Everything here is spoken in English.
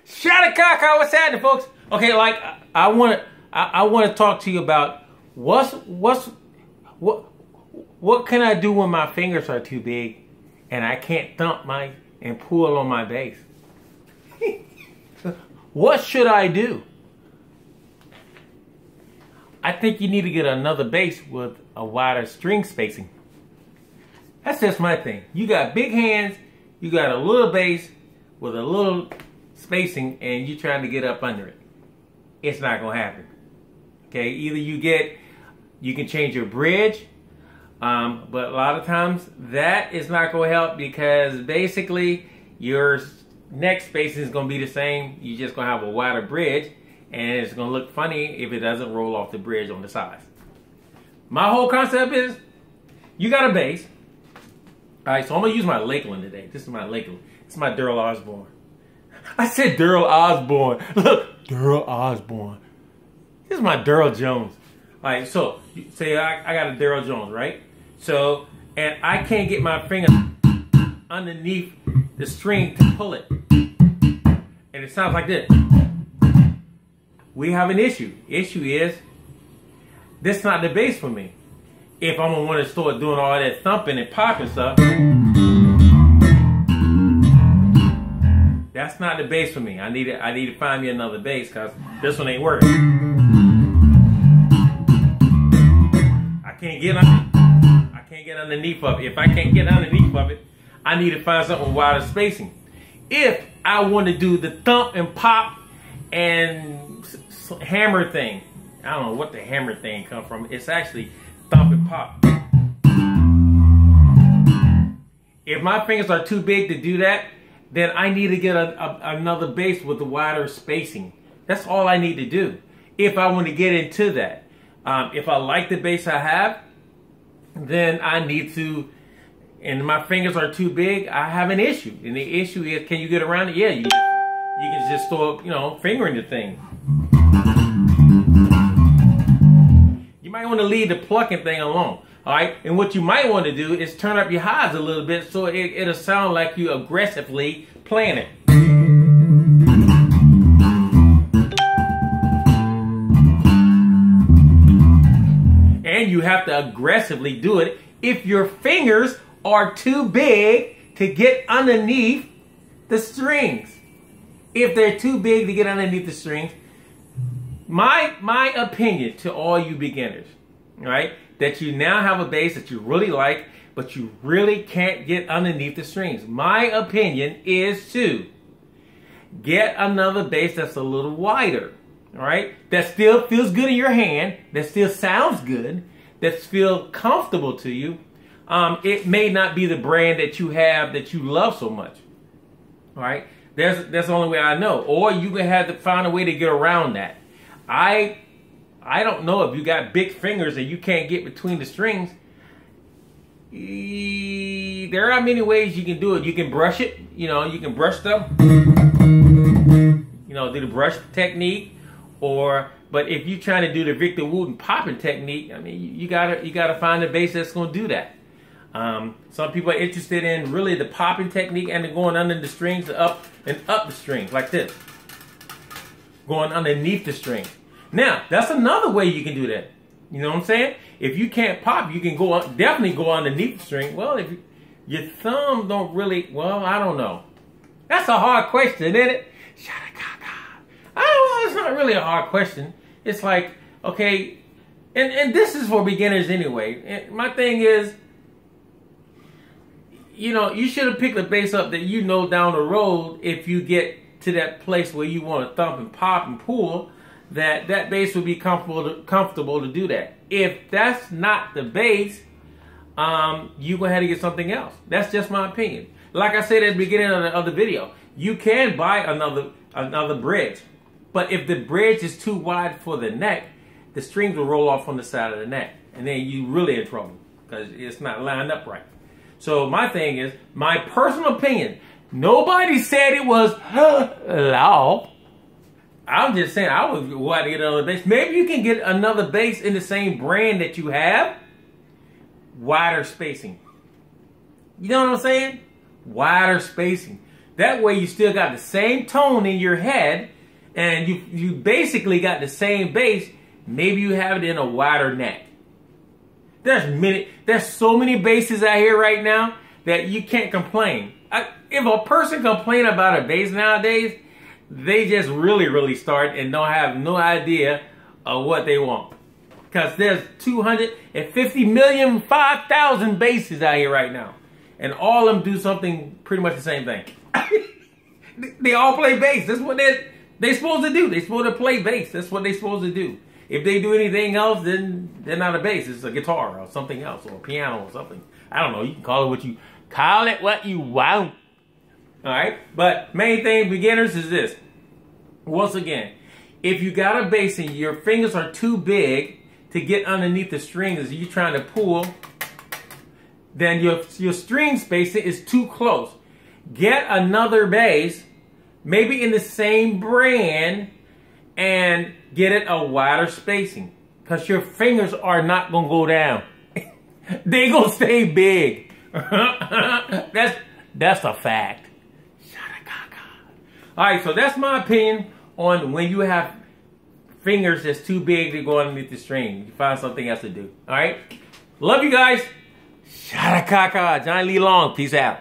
Shout it, Kaka. What's happening, folks? Okay, like I want to talk to you about what can I do when my fingers are too big and I can't thump and pull on my bass? What should I do? I think you need to get another bass with a wider string spacing. That's just my thing. You got big hands, you got a little bass with a little spacing, and you're trying to get up under it. It's not gonna happen. Okay, either you can change your bridge, but a lot of times that is not gonna help because basically your neck spacing is gonna be the same. You're just gonna have a wider bridge, and it's gonna look funny if it doesn't roll off the bridge on the sides. My whole concept is, you got a bass. All right, so I'm gonna use my Lakeland today. This is my Lakeland. It's my Daryl Osborne. I said Daryl Osborne. Look, Daryl Osborne. This is my Daryl Jones. All right, so say I got a Daryl Jones, right? So, and I can't get my finger underneath the string to pull it. And it sounds like this. We have an issue. Issue is, this is not the bass for me. If I'm gonna want to start doing all that thumping and popping stuff, that's not the bass for me. I need to find me another bass because this one ain't working. I can't get underneath of it. If I can't get underneath of it, I need to find something with wider spacing. If I want to do the thump and pop and hammer thing, I don't know what the hammer thing come from. It's actually thump and pop. If my fingers are too big to do that, then I need to get another bass with a wider spacing. That's all I need to do if I want to get into that. If I like the bass I have, then I need to, and my fingers are too big, I have an issue. And the issue is, can you get around it? Yeah, you can just start, fingering the thing. You might want to leave the plucking thing alone. All right, and what you might want to do is turn up your highs a little bit so it'll sound like you aggressively playing it. And you have to aggressively do it if your fingers are too big to get underneath the strings. If they're too big to get underneath the strings, my opinion to all you beginners, right? That you now have a bass that you really like, but you really can't get underneath the strings. My opinion is to get another bass that's a little wider, all right? That still feels good in your hand, that still sounds good, that feels comfortable to you. It may not be the brand that you have that you love so much, all right? That's the only way I know. Or you gonna have to find a way to get around that. I don't know if you got big fingers and you can't get between the strings. There are many ways you can do it. You can brush it. You can brush stuff. Do the brush technique. But if you're trying to do the Victor Wooten popping technique, I mean, you gotta find a bass that's gonna do that. Some people are interested in really the popping technique and going under the strings, up the strings like this, going underneath the strings. Now, that's another way you can do that. You know what I'm saying? If you can't pop, you can definitely go underneath the string. Well, if your thumb don't really, well, I don't know. That's a hard question, isn't it? I don't know, it's not really a hard question. It's like, okay, and this is for beginners anyway. And my thing is, you should have picked a bass up that down the road, if you get to that place where you want to thump and pop and pull, that bass would be comfortable to do that. If that's not the bass, you're going to have to get something else. That's just my opinion. Like I said at the beginning of the video, you can buy another bridge. But if the bridge is too wide for the neck, the strings will roll off on the side of the neck. And then you're really in trouble because it's not lined up right. So my thing is, my personal opinion, nobody said it was law. I'm just saying, I would go out to get another bass. Maybe you can get another bass in the same brand that you have. Wider spacing. You know what I'm saying? Wider spacing. That way you still got the same tone in your head, and you basically got the same bass. Maybe you have it in a wider neck. There's so many basses out here right now that you can't complain. If a person complain about a bass nowadays, they just really start and don't have no idea of what they want. Because there's 250 million, 5,000 basses out here right now. And all of them do something pretty much the same thing. They all play bass. That's what they're supposed to do. They're supposed to play bass. That's what they're supposed to do. If they do anything else, then they're not a bass. It's a guitar or something else, or a piano or something. I don't know. You can call it what you want. All right? But main thing, beginners, is this. Once again, if you got a bass and your fingers are too big to get underneath the strings as you're trying to pull, then your string spacing is too close. Get another bass, maybe in the same brand, and get it a wider spacing. Because your fingers are not going to go down. They going to stay big. That's a fact. Alright, so that's my opinion on when you have fingers that's too big to go underneath the string. You find something else to do. Alright? Love you guys. Shada Kaka. Johnny Lee Long. Peace out.